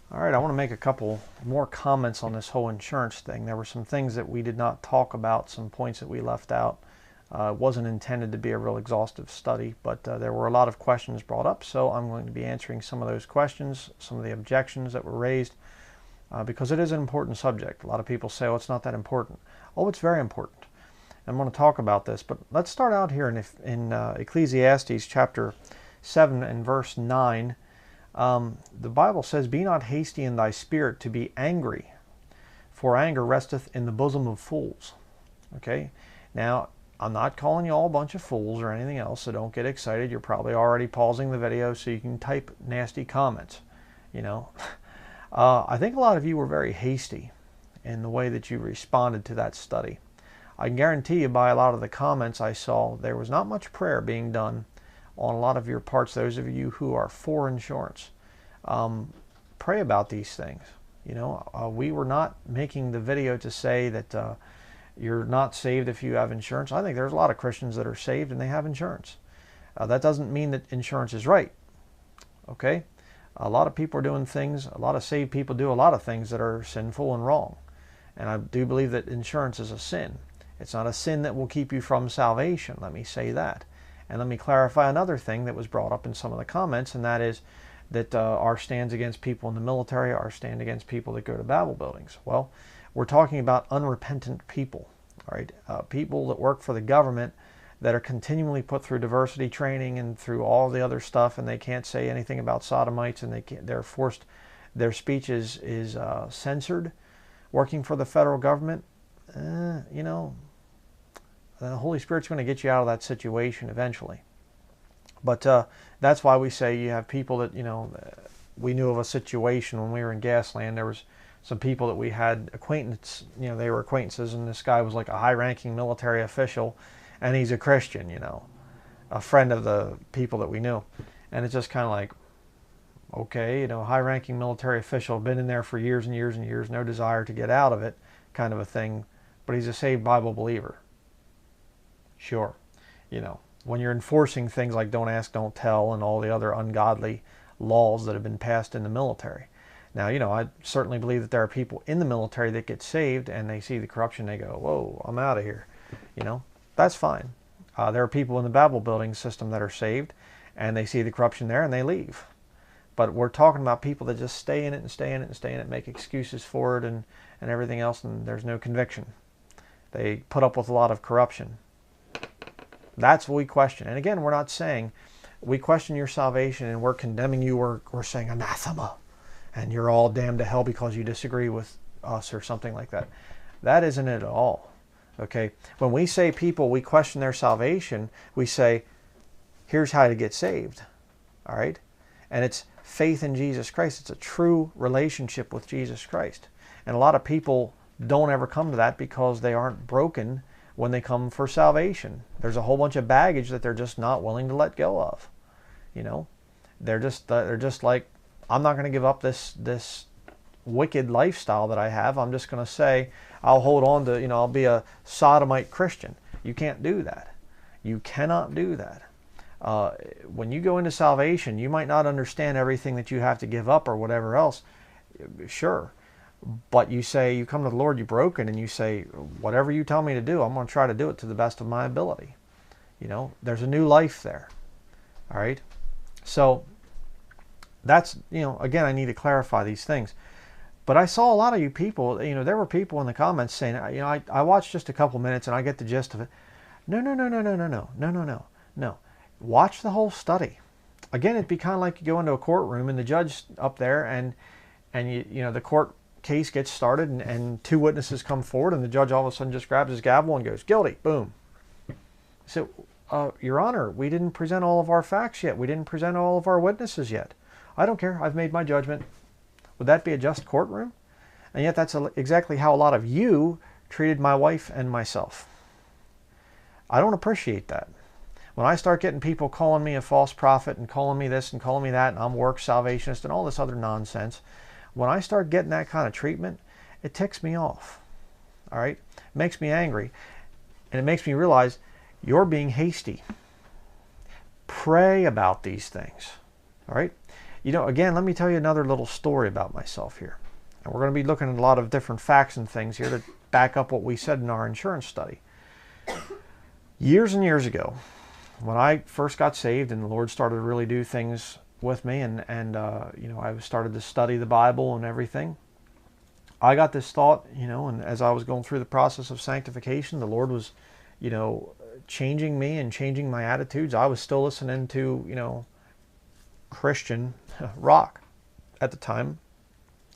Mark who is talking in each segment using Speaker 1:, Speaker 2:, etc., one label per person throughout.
Speaker 1: All right, I want to make a couple more comments on this whole insurance thing. There were some things that we did not talk about, some points that we left out. It wasn't intended to be a real exhaustive study, but there were a lot of questions brought up, so I'm going to be answering some of those questions, some of the objections that were raised, because it is an important subject. A lot of people say, oh, it's not that important. Oh, it's very important. I'm going to talk about this, but let's start out here in Ecclesiastes chapter 7 and verse 9. The Bible says, be not hasty in thy spirit to be angry, for anger resteth in the bosom of fools. Okay? Now, I'm not calling you all a bunch of fools or anything else, so don't get excited. You're probably already pausing the video so you can type nasty comments. You know, I think a lot of you were very hasty in the way that you responded to that study. I can guarantee you by a lot of the comments I saw, there was not much prayer being done on a lot of your parts, those of you who are for insurance. Pray about these things. You know, we were not making the video to say that you're not saved if you have insurance. I think there's a lot of Christians that are saved and they have insurance. That doesn't mean that insurance is right. Okay? A lot of people are doing things, a lot of saved people do a lot of things that are sinful and wrong. And I do believe that insurance is a sin. It's not a sin that will keep you from salvation, let me say that. And let me clarify another thing that was brought up in some of the comments, and that is that our stands against people in the military, our stand against people that go to Bible buildings. Well, we're talking about unrepentant people, all right? People that work for the government that are continually put through diversity training and through all the other stuff, and they can't say anything about sodomites, and they're forced, their speech is censored. Working for the federal government, you know, the Holy Spirit's going to get you out of that situation eventually. But that's why we say you have people that, you know, we knew of a situation when we were in Gasland. There was some people that we had acquaintance, you know, they were acquaintances, and this guy was like a high-ranking military official, and he's a Christian, you know, a friend of the people that we knew. And it's just kind of like, okay, you know, high-ranking military official, been in there for years and years and years, no desire to get out of it, kind of a thing, but he's a saved Bible believer. Sure, you know, when you're enforcing things like don't ask, don't tell, and all the other ungodly laws that have been passed in the military. Now, you know, I certainly believe that there are people in the military that get saved and they see the corruption, they go, whoa, I'm out of here. You know, that's fine. There are people in the Bible building system that are saved and they see the corruption there and they leave. But we're talking about people that just stay in it and stay in it and stay in it, make excuses for it and everything else, and there's no conviction. They put up with a lot of corruption. That's what we question. And again, we're not saying we question your salvation and we're condemning you, we're saying anathema and you're all damned to hell because you disagree with us or something like that. That isn't it at all. Okay? When we say people, we question their salvation, we say, here's how to get saved. All right? And it's faith in Jesus Christ. It's a true relationship with Jesus Christ. And a lot of people don't ever come to that because they aren't broken when they come for salvation. There's a whole bunch of baggage that they're just not willing to let go of. You know, they're just like, I'm not going to give up this wicked lifestyle that I have. I'm just going to say I'll hold on to, you know, I'll be a sodomite Christian. You can't do that. You cannot do that. When you go into salvation, you might not understand everything that you have to give up or whatever else. Sure. But you say, you come to the Lord, you're broken, and you say, whatever you tell me to do, I'm going to try to do it to the best of my ability. You know, there's a new life there. All right? So, that's, you know, again, I need to clarify these things. But I saw a lot of you people, you know, there were people in the comments saying, you know, I watched just a couple minutes and I get the gist of it. No. Watch the whole study. Again, it'd be kind of like you go into a courtroom and the judge up there and you know, the court case gets started and two witnesses come forward and the judge all of a sudden just grabs his gavel and goes, guilty, boom. So, Your Honor, we didn't present all of our facts yet. We didn't present all of our witnesses yet. I don't care. I've made my judgment. Would that be a just courtroom? And yet that's exactly how a lot of you treated my wife and myself. I don't appreciate that. When I start getting people calling me a false prophet and calling me this and calling me that and I'm work salvationist and all this other nonsense, when I start getting that kind of treatment, it ticks me off. All right? It makes me angry. And it makes me realize you're being hasty. Pray about these things. All right? Again, let me tell you another little story about myself here. And we're going to be looking at a lot of different facts and things here to back up what we said in our insurance study. Years and years ago, when I first got saved and the Lord started to really do things with me, and I started to study the Bible and everything, I got this thought, and as I was going through the process of sanctification, the Lord was, changing me and changing my attitudes. I was still listening to, Christian rock at the time.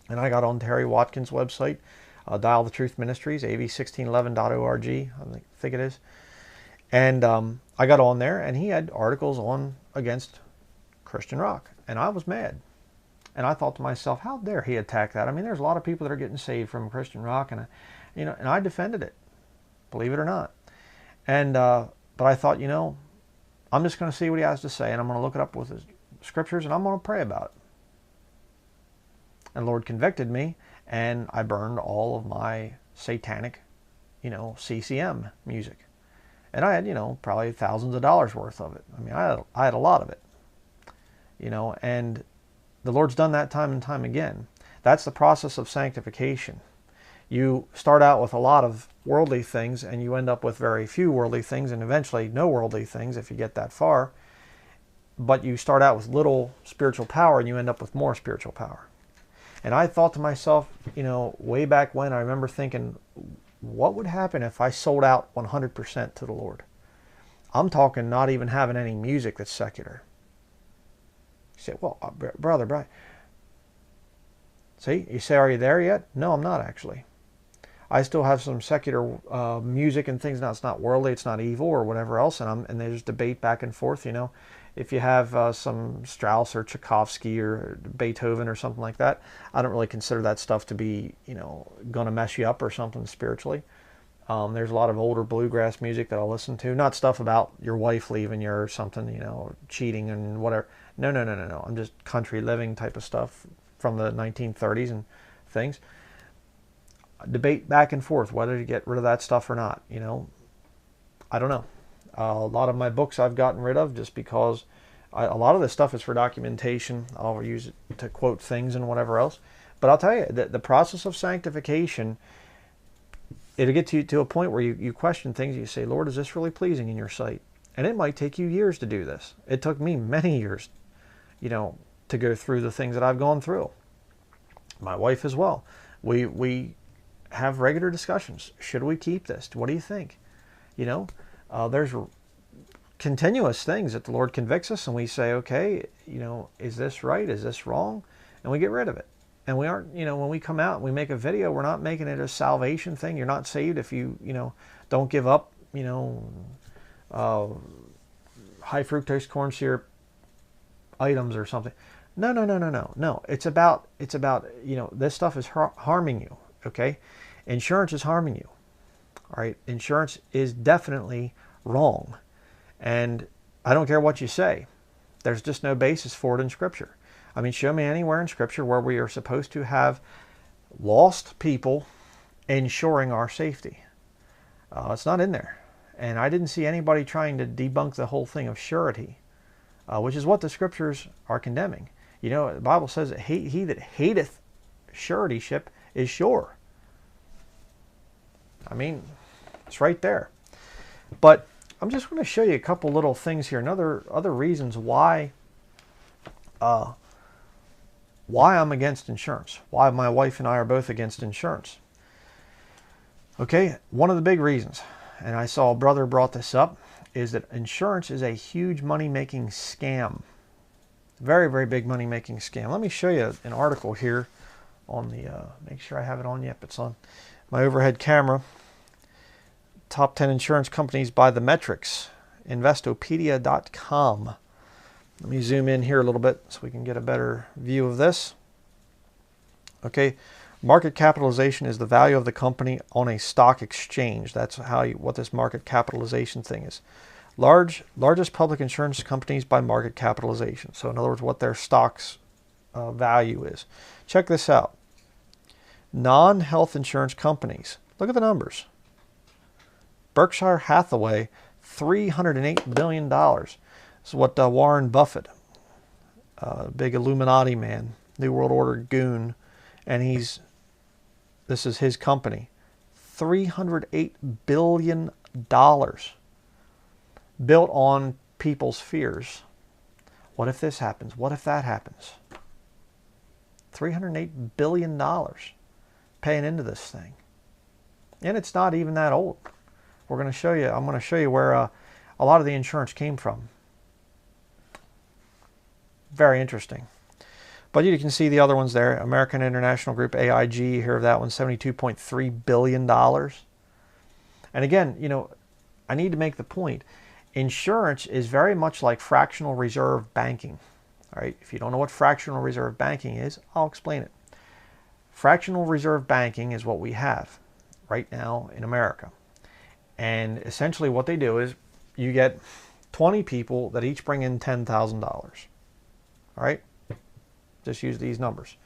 Speaker 1: And I got on Terry Watkins' website, Dial the Truth Ministries, av1611.org, I think it is. And I got on there, and he had articles on against Christian rock. And I was mad. And I thought to myself, how dare he attack that? I mean, there's a lot of people that are getting saved from Christian rock, and and I defended it, believe it or not. And but I thought, I'm just going to see what he has to say, and I'm going to look it up with his scriptures, and I'm going to pray about it. And the Lord convicted me, and I burned all of my satanic, CCM music. And I had, probably thousands of dollars worth of it. I mean, I had a lot of it, and the Lord's done that time and time again. That's the process of sanctification. You start out with a lot of worldly things, and you end up with very few worldly things, and eventually no worldly things if you get that far. But you start out with little spiritual power, and you end up with more spiritual power. And I thought to myself, way back when, I remember thinking, what would happen if I sold out 100% to the Lord? I'm talking not even having any music that's secular. You say, well, Brother Bryan. See, you say, are you there yet? No, I'm not actually. I still have some secular music and things. Now, it's not worldly, it's not evil or whatever else. And there's debate back and forth, If you have some Strauss or Tchaikovsky or Beethoven or something like that, I don't really consider that stuff to be, going to mess you up or something spiritually. There's a lot of older bluegrass music that I'll listen to. Not stuff about your wife leaving you or something, cheating and whatever. No. I'm just country living type of stuff from the 1930s and things. Debate back and forth whether to get rid of that stuff or not, I don't know. A lot of my books I've gotten rid of just because a lot of this stuff is for documentation. I'll use it to quote things and whatever else. But I'll tell you, the process of sanctification, it'll get to a point where you question things. You say, Lord, is this really pleasing in your sight? And it might take you years to do this. It took me many years, to go through the things that I've gone through. My wife as well. We have regular discussions. Should we keep this? What do you think? There's continuous things that the Lord convicts us, and we say, okay, is this right? Is this wrong? And we get rid of it. And we aren't, when we come out and we make a video, we're not making it a salvation thing. You're not saved if you, don't give up, high fructose corn syrup items or something. No. It's about, this stuff is harming you, okay? Insurance is harming you. All right, insurance is definitely wrong. And I don't care what you say. There's just no basis for it in Scripture. I mean, show me anywhere in Scripture where we are supposed to have lost people ensuring our safety. It's not in there. And I didn't see anybody trying to debunk the whole thing of surety, which is what the Scriptures are condemning. The Bible says that he that hateth suretyship is sure. I mean, it's right there. But I'm just going to show you a couple little things here, and other reasons why I'm against insurance, why my wife and I are both against insurance. Okay, one of the big reasons, and I saw a brother brought this up, is that insurance is a huge money-making scam. Very, very big money-making scam. Let me show you an article here on the, make sure I have it on. Yep, it's on my overhead camera. Top 10 insurance companies by the metrics. Investopedia.com. Let me zoom in here a little bit so we can get a better view of this. Okay, market capitalization is the value of the company on a stock exchange. That's what this market capitalization thing is. Largest public insurance companies by market capitalization. So in other words, what their stock's value is. Check this out. Non-health insurance companies. Look at the numbers. Berkshire Hathaway, $308 billion. This is what Warren Buffett big Illuminati man, New World Order goon, and this is his company. $308 billion built on people's fears. What if this happens? What if that happens? $308 billion paying into this thing. And it's not even that old. I'm going to show you where a lot of the insurance came from. Very interesting. But you can see the other ones there. American International Group, AIG, you hear of that one, $72.3 billion. And again, I need to make the point. Insurance is very much like fractional reserve banking. All right, if you don't know what fractional reserve banking is, I'll explain it. Fractional reserve banking is what we have right now in America. And essentially what they do is you get 20 people that each bring in $10,000. All right? Just use these numbers.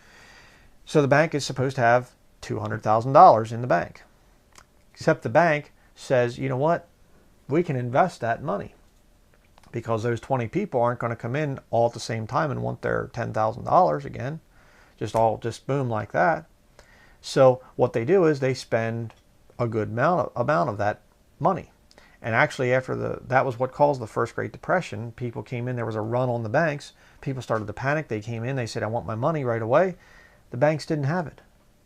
Speaker 1: So the bank is supposed to have $200,000 in the bank. Except the bank says, you know what? We can invest that money because those 20 people aren't going to come in all at the same time and want their $10,000 again. Just boom like that. So what they do is they spend a good amount of that money. And actually that was what caused the first Great Depression. People came in, there was a run on the banks. People started to panic. They came in, they said, I want my money right away. The banks didn't have it.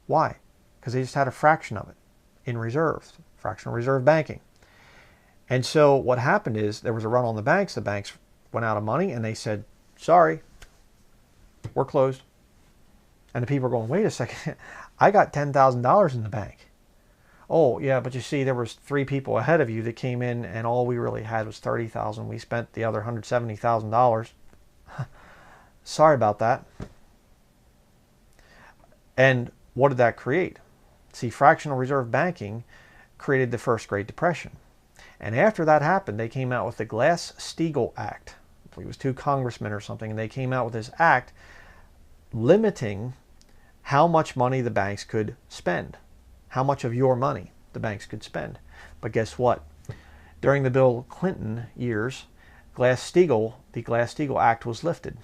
Speaker 1: Why? Because they just had a fraction of it in reserves, fractional reserve banking. And so what happened is there was a run on the banks went out of money and they said, sorry, we're closed. And the people are going, wait a second, I got $10,000 in the bank. Oh, yeah, but you see, there was 3 people ahead of you that came in and all we really had was $30,000. We spent the other $170,000. Sorry about that. And what did that create? See, fractional reserve banking created the first Great Depression. And after that happened, they came out with the Glass-Steagall Act. I believe it was 2 congressmen or something, and they came out with this act limiting how much money the banks could spend. How much of your money the banks could spend. But guess what? During the Bill Clinton years, the Glass-Steagall Act was lifted.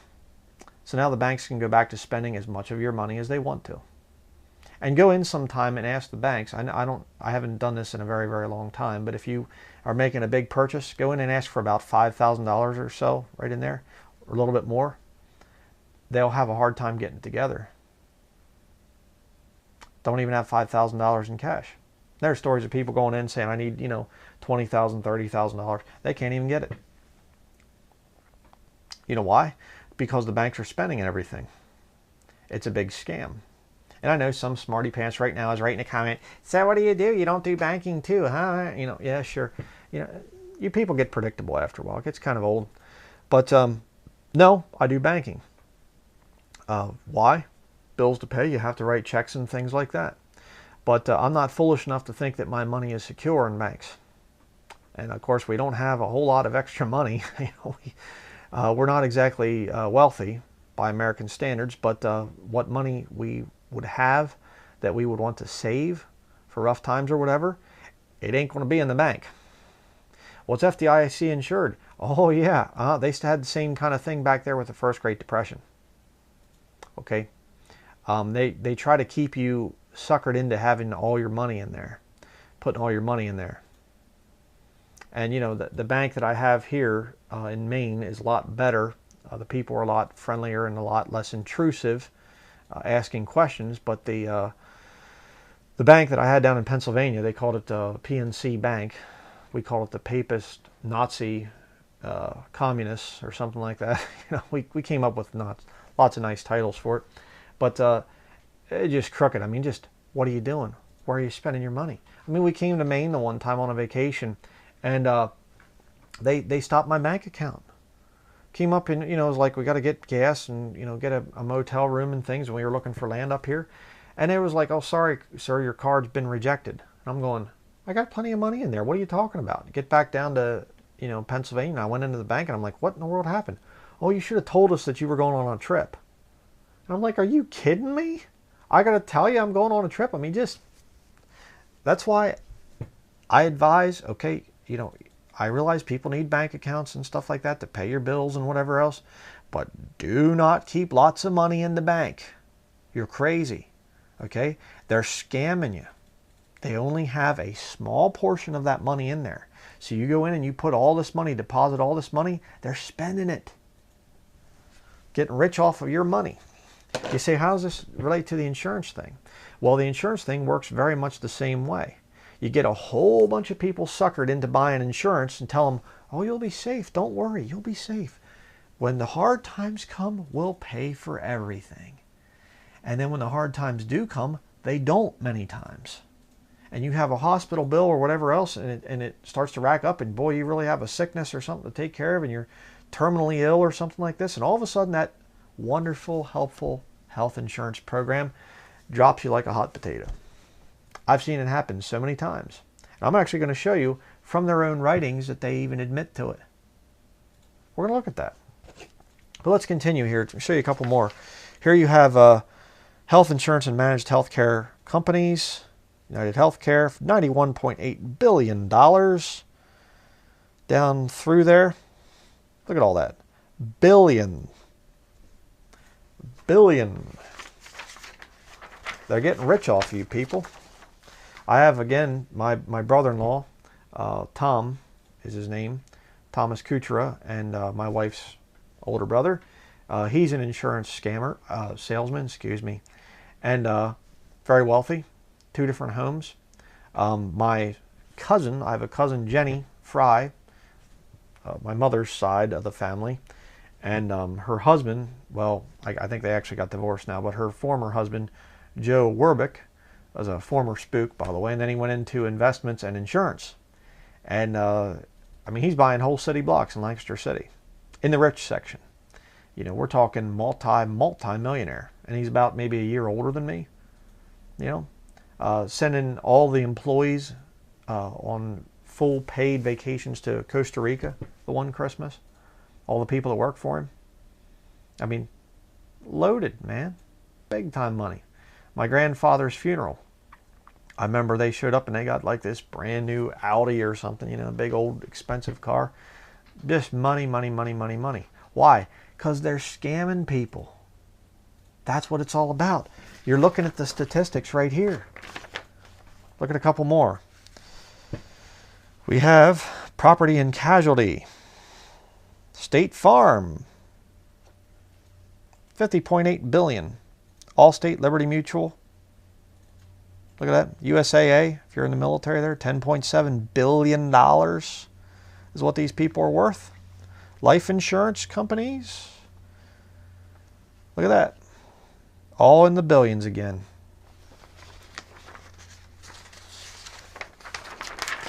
Speaker 1: So now the banks can go back to spending as much of your money as they want to. And go in sometime and ask the banks. I haven't done this in a very, very long time, but if you are making a big purchase, go in and ask for about $5,000 or so right in there, or a little bit more. They'll have a hard time getting it together. Don't even have $5,000 in cash. There are stories of people going in saying, I need, $20,000, $30,000. They can't even get it. You know why? Because the banks are spending everything. It's a big scam. And I know some smarty pants right now is writing a comment. So what do? You don't do banking too, huh? Yeah, sure. You people get predictable after a while. It gets kind of old. But no, I do banking. Why? Bills to pay. You have to write checks and things like that. But I'm not foolish enough to think that my money is secure in banks. And of course, we don't have a whole lot of extra money. We're not exactly wealthy by American standards, but what money we would have that we would want to save for rough times or whatever, it ain't going to be in the bank. What's FDIC insured? Oh yeah, they had the same kind of thing back there with the first Great Depression. Okay, they try to keep you suckered into having all your money in there, putting all your money in there. And the bank that I have here in Maine is a lot better. The people are a lot friendlier and a lot less intrusive, asking questions. But the bank that I had down in Pennsylvania, they called it PNC Bank. We call it the Papist Nazi Communists or something like that. We came up with lots of nice titles for it. But it's just crooked. I mean, just what are you doing? Where are you spending your money? I mean, we came to Maine the one time on a vacation, and they stopped my bank account. Came up and it was like we got to get gas and get a motel room and things. And we were looking for land up here, and it was like, oh sorry sir, your card's been rejected. And I'm going, I got plenty of money in there. What are you talking about? Get back down to Pennsylvania. And I went into the bank and I'm like, what in the world happened? Oh, you should have told us that you were going on a trip. And I'm like, are you kidding me? I got to tell you I'm going on a trip. I mean, that's why I advise, okay, I realize people need bank accounts and stuff like that to pay your bills and whatever else. But do not keep lots of money in the bank. You're crazy. Okay? They're scamming you. They only have a small portion of that money in there. So you go in and you put all this money, deposit all this money, they're spending it. Getting rich off of your money. You say, how does this relate to the insurance thing? Well, the insurance thing works very much the same way. You get a whole bunch of people suckered into buying insurance and tell them, oh, you'll be safe. Don't worry, you'll be safe. When the hard times come, we'll pay for everything. And then when the hard times do come, they don't many times. And you have a hospital bill or whatever else, and it starts to rack up, and boy, you really have a sickness or something to take care of, and you're terminally ill or something like this, and all of a sudden that wonderful, helpful health insurance program drops you like a hot potato. I've seen it happen so many times. And I'm actually going to show you from their own writings that they even admit to it. We're going to look at that. But let's continue here to show you a couple more. Here you have health insurance and managed healthcare companies. United Healthcare, $91.8 billion. Down through there. Look at all that. Billion. They're getting rich off you people. I have, again, my brother-in-law, Tom is his name, Thomas Kuchera, and my wife's older brother. He's an insurance salesman, and very wealthy. 2 different homes. My cousin, I have a cousin, Jenny Fry, my mother's side of the family, and her husband, well, I think they actually got divorced now, but her former husband, Joe Werbick, was a former spook, by the way, and then he went into investments and insurance. And, I mean, he's buying whole city blocks in Lancaster City, in the rich section. You know, we're talking multi-millionaire, and he's about maybe a year older than me, you know. Sending all the employees on full paid vacations to Costa Rica the one Christmas. All the people that work for him. I mean, loaded, man. Big time money. My grandfather's funeral. I remember they showed up and they got like this brand new Audi or something, you know, a big old expensive car. Just money. Why? Because they're scamming people. That's what it's all about. You're looking at the statistics right here. Look at a couple more. We have property and casualty. State Farm. $50.8 billion. Allstate, Liberty Mutual. Look at that. USAA, if you're in the military there, $10.7 billion is what these people are worth. Life insurance companies. Look at that. All in the billions again.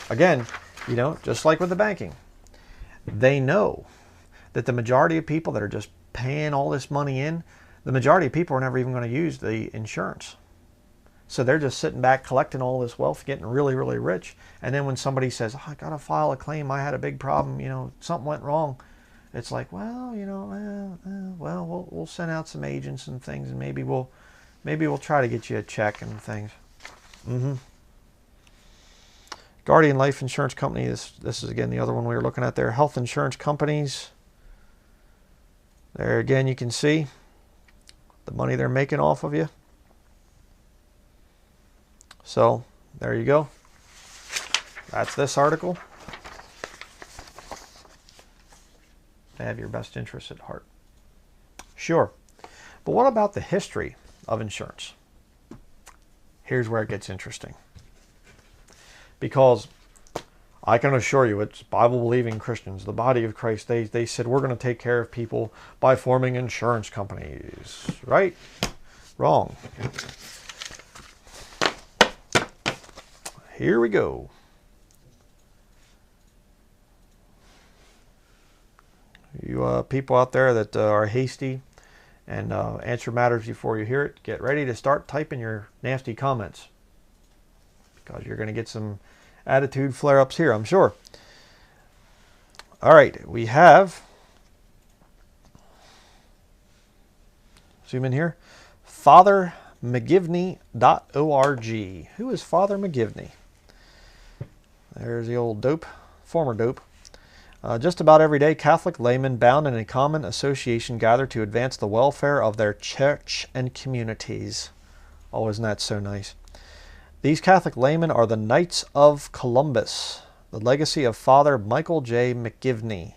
Speaker 1: Again, you know, just like with the banking, they know that the majority of people that are just paying all this money in, the majority of people are never even going to use the insurance. So they're just sitting back collecting all this wealth, getting really, really rich. And then when somebody says, oh, I got to file a claim, I had a big problem, you know, something went wrong. It's like, well, you know, we'll send out some agents and things, and maybe we'll try to get you a check and things. Guardian Life Insurance Company. This is again the other one we were looking at there. Health insurance companies. There again, you can see the money they're making off of you. So there you go. That's this article. They have your best interests at heart. Sure. But what about the history of insurance? Here's where it gets interesting. Because I can assure you, it's Bible-believing Christians, the body of Christ, they said we're going to take care of people by forming insurance companies. Right? Wrong. Here we go. You people out there that are hasty and answer matters before you hear it, get ready to start typing your nasty comments, because you're going to get some attitude flare-ups here, I'm sure. All right, we have, zoom in here, FatherMcGivney.org. Who is Father McGivney? There's the old dope, former dope. Just about every day, Catholic laymen bound in a common association gather to advance the welfare of their church and communities. Oh, isn't that so nice? These Catholic laymen are the Knights of Columbus, the legacy of Father Michael J. McGivney.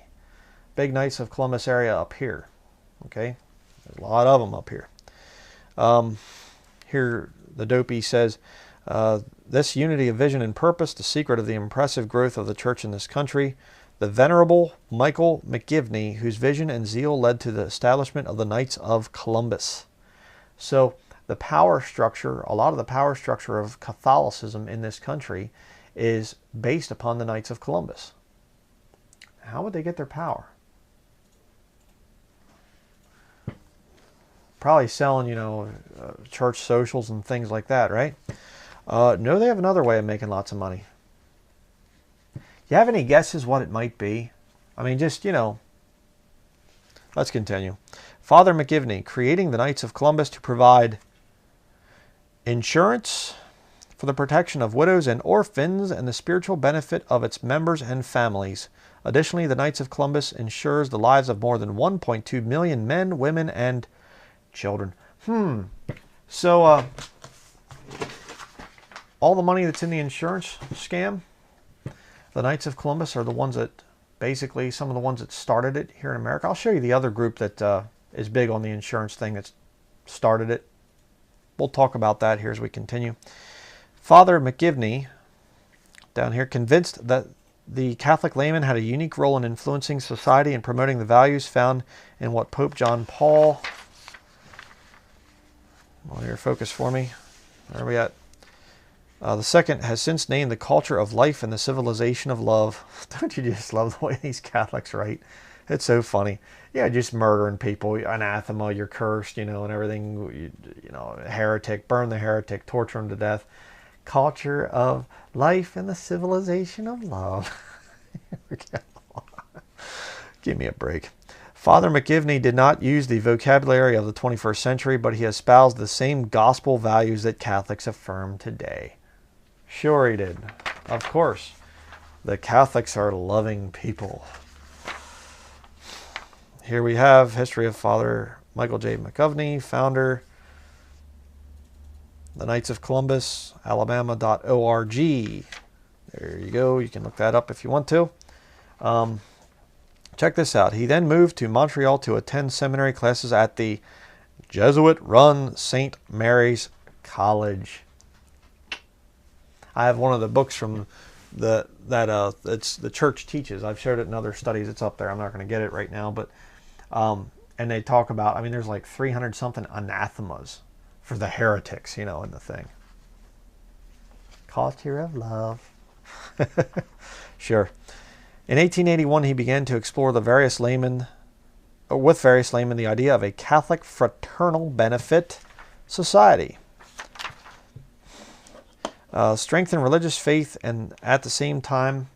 Speaker 1: Big Knights of Columbus area up here. Okay, there's a lot of them up here. Here, the dopey says, this unity of vision and purpose, the secret of the impressive growth of the church in this country. The Venerable Michael McGivney, whose vision and zeal led to the establishment of the Knights of Columbus. So the power structure, a lot of the power structure of Catholicism in this country is based upon the Knights of Columbus. How would they get their power? Probably selling, church socials and things like that, right? No, they have another way of making lots of money. You have any guesses what it might be? I mean, just, let's continue. Father McGivney, creating the Knights of Columbus to provide insurance for the protection of widows and orphans and the spiritual benefit of its members and families. Additionally, the Knights of Columbus insures the lives of more than 1.2 million men, women, and children. So, all the money that's in the insurance scam, the Knights of Columbus are the ones that, basically, some of the ones that started it here in America. I'll show you the other group that is big on the insurance thing that started it. We'll talk about that here as we continue. Father McGivney, down here, convinced that the Catholic layman had a unique role in influencing society and promoting the values found in what Pope John Paul... Well, here, focus for me. Where are we at? The second has since named the culture of life and the civilization of love. Don't you just love the way these Catholics write? It's so funny. Yeah, just murdering people, anathema, you're cursed, and everything, heretic, burn the heretic, torture him to death. Culture of life and the civilization of love. Give me a break. Father McGivney did not use the vocabulary of the 21st century, but he espoused the same gospel values that Catholics affirm today. Sure he did. Of course. The Catholics are loving people. Here we have history of Father Michael J. McGivney, founder, the Knights of Columbus, alabama.org. There you go. You can look that up if you want to. Check this out. He then moved to Montreal to attend seminary classes at the Jesuit-run St. Mary's College. I have one of the books from it's the church teaches. I've showed it in other studies. It's up there. I'm not going to get it right now, but and they talk about. There's like 300 something anathemas for the heretics, in the thing. Culture of love. Sure. In 1881, he began to explore with various laymen the idea of a Catholic fraternal benefit society. Strengthen religious faith and at the same time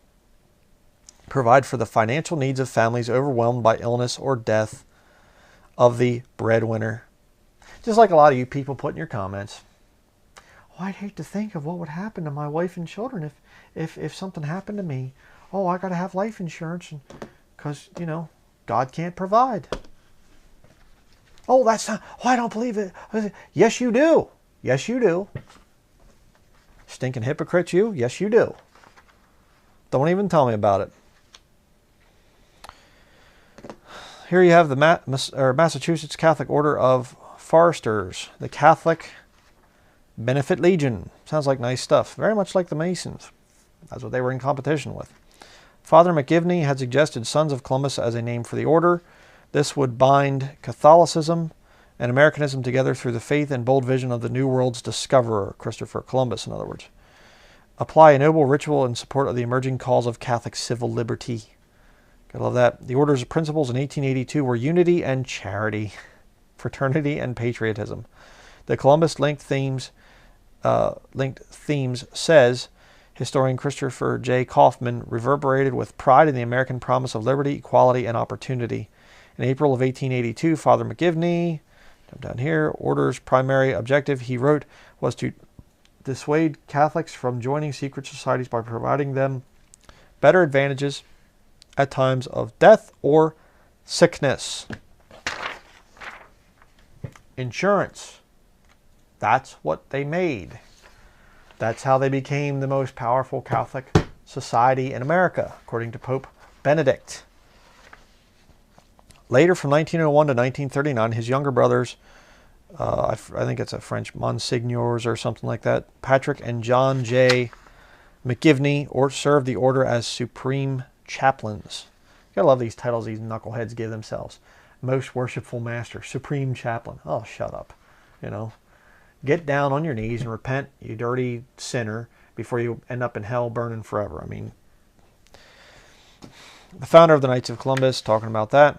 Speaker 1: provide for the financial needs of families overwhelmed by illness or death of the breadwinner. Just like a lot of you people put in your comments. Oh, I'd hate to think of what would happen to my wife and children if something happened to me. Oh, I got to have life insurance because, God can't provide. Oh, that's not, oh, I don't believe it. Yes, you do. Yes, you do. Stinking hypocrites, you? Yes, you do. Don't even tell me about it. Here you have the Massachusetts Catholic Order of Foresters, the Catholic Benefit Legion. Sounds like nice stuff. Very much like the Masons. That's what they were in competition with. Father McGivney had suggested Sons of Columbus as a name for the order. This would bind Catholicism and Americanism together through the faith and bold vision of the New World's discoverer, Christopher Columbus, in other words. Apply a noble ritual in support of the emerging cause of Catholic civil liberty. Gotta love that. The order's principles in 1882 were unity and charity, fraternity and patriotism. The Columbus linked themes says historian Christopher J. Kaufman, reverberated with pride in the American promise of liberty, equality, and opportunity. In April of 1882, Father McGivney, down here, order's primary objective, he wrote, was to dissuade Catholics from joining secret societies by providing them better advantages at times of death or sickness. Insurance. That's what they made. That's how they became the most powerful Catholic society in America, according to Pope Benedict. Later, from 1901 to 1939, his younger brothers, I think it's a French, Monsignors or something like that, Patrick and John J. McGivney, served the order as supreme chaplains. You gotta love these titles these knuckleheads give themselves. Most worshipful master, supreme chaplain. Oh, shut up. You know, get down on your knees and repent, you dirty sinner, before you end up in hell burning forever. I mean, the founder of the Knights of Columbus, talking about that.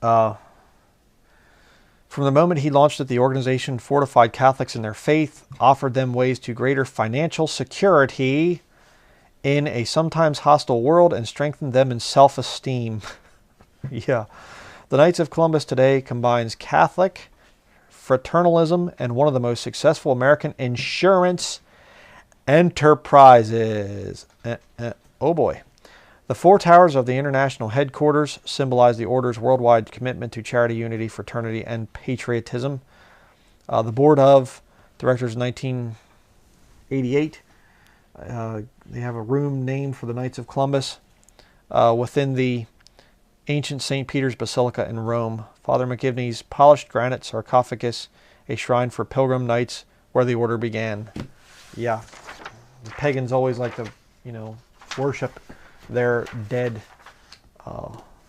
Speaker 1: From the moment he launched it, the organization fortified Catholics in their faith, offered them ways to greater financial security in a sometimes hostile world, and strengthened them in self-esteem. Yeah. The Knights of Columbus today combines Catholic fraternalism and one of the most successful American insurance enterprises. Oh boy. The four towers of the international headquarters symbolize the order's worldwide commitment to charity, unity, fraternity, and patriotism. The board of directors in 1988, they have a room named for the Knights of Columbus within the ancient St. Peter's Basilica in Rome. Father McGivney's polished granite sarcophagus, a shrine for pilgrim knights where the order began. Yeah, the pagans always like to, worship their dead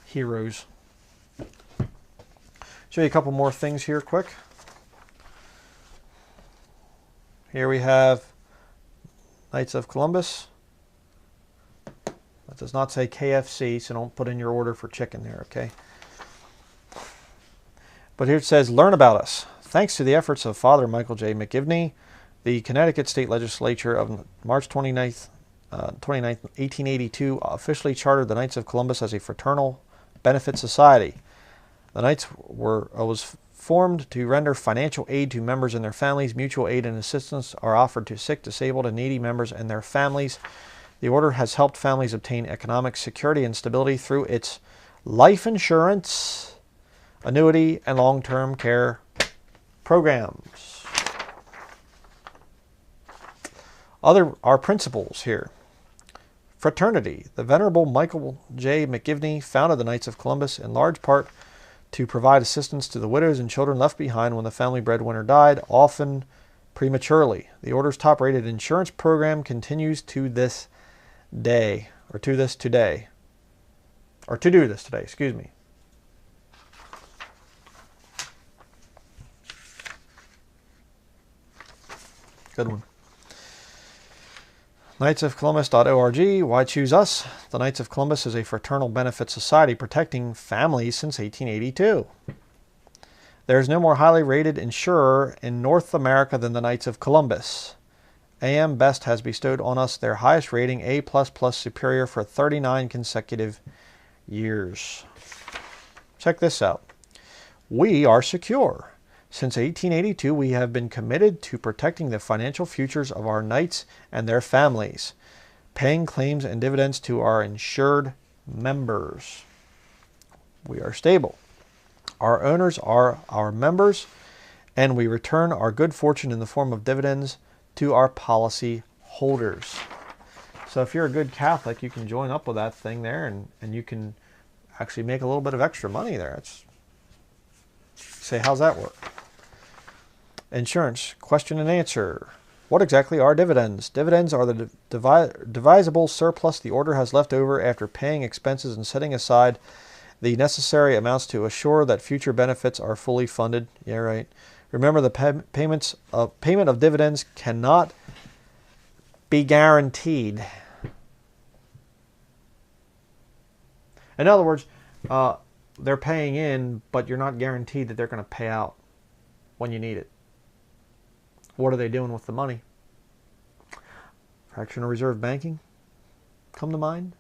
Speaker 1: heroes. Show you a couple more things here quick. Here we have Knights of Columbus. That does not say KFC, so don't put in your order for chicken there, okay? But here it says, learn about us. Thanks to the efforts of Father Michael J. McGivney, the Connecticut State Legislature of March 29th, 1882 officially chartered the Knights of Columbus as a fraternal benefit society. The Knights was formed to render financial aid to members and their families. Mutual aid and assistance are offered to sick, disabled, and needy members and their families. The order has helped families obtain economic security and stability through its life insurance, annuity, and long-term care programs. Our principles here. Fraternity. The Venerable Michael J. McGivney founded the Knights of Columbus in large part to provide assistance to the widows and children left behind when the family breadwinner died, often prematurely. The order's top-rated insurance program continues to this day, or to do this today, excuse me. Good one. KnightsofColumbus.org. Why choose us? The Knights of Columbus is a fraternal benefit society protecting families since 1882. There is no more highly rated insurer in North America than the Knights of Columbus. AM Best has bestowed on us their highest rating, A++ Superior, for 39 consecutive years. Check this out. We are secure. Since 1882, we have been committed to protecting the financial futures of our knights and their families, paying claims and dividends to our insured members. We are stable. Our owners are our members, and we return our good fortune in the form of dividends to our policy holders. So if you're a good Catholic, you can join up with that thing there, and you can actually make a little bit of extra money there. Say, how's that work? Insurance, question and answer. What exactly are dividends? Dividends are the divisible surplus the order has left over after paying expenses and setting aside the necessary amounts to assure that future benefits are fully funded. Yeah, right. Remember, the payment of dividends cannot be guaranteed. In other words, they're paying in, but you're not guaranteed that they're going to pay out when you need it. What are they doing with the money? Fractional reserve banking come to mind?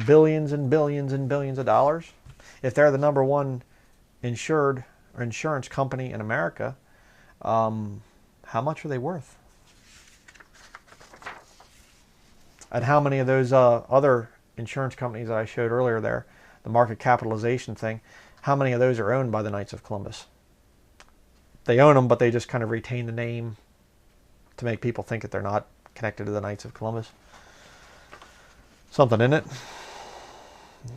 Speaker 1: Billions and billions and billions of dollars. If they're the number one insured or insurance company in America, how much are they worth? And how many of those other insurance companies that I showed earlier there, the market capitalization thing, how many of those are owned by the Knights of Columbus? They own them, but they just kind of retain the name to make people think that they're not connected to the Knights of Columbus. Something in it.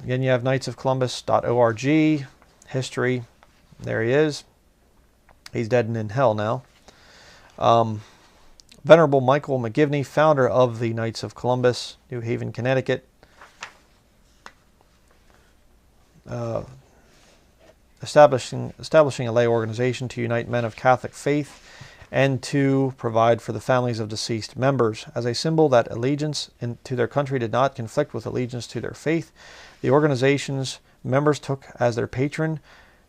Speaker 1: Again, you have knightsofcolumbus.org, history. There he is. He's dead and in hell now. Venerable Michael McGivney, founder of the Knights of Columbus, New Haven, Connecticut. Establishing a lay organization to unite men of Catholic faith and to provide for the families of deceased members. As a symbol that allegiance to their country did not conflict with allegiance to their faith, the organization's members took as their patron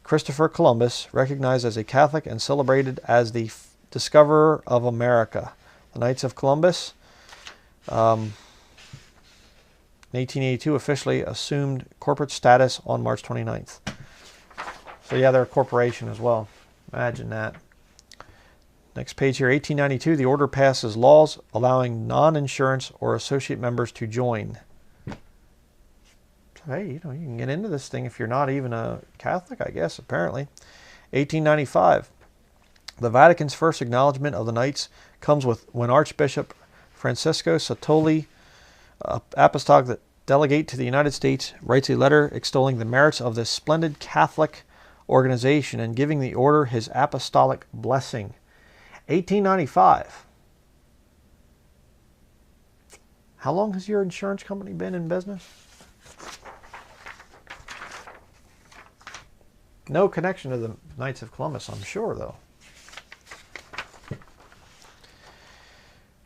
Speaker 1: Christopher Columbus, recognized as a Catholic and celebrated as the discoverer of America. The Knights of Columbus, in 1882, officially assumed corporate status on March 29th. So yeah, they're a corporation as well. Imagine that. Next page here, 1892, the order passes laws allowing non-insurance or associate members to join. So, hey, you can get into this thing if you're not even a Catholic, I guess, apparently. 1895, the Vatican's first acknowledgement of the Knights comes when Archbishop Francisco Sotoli, apostolic delegate to the United States, writes a letter extolling the merits of this splendid Catholic organization and giving the order his apostolic blessing. 1895. How long has your insurance company been in business? No connection to the Knights of Columbus, I'm sure, though.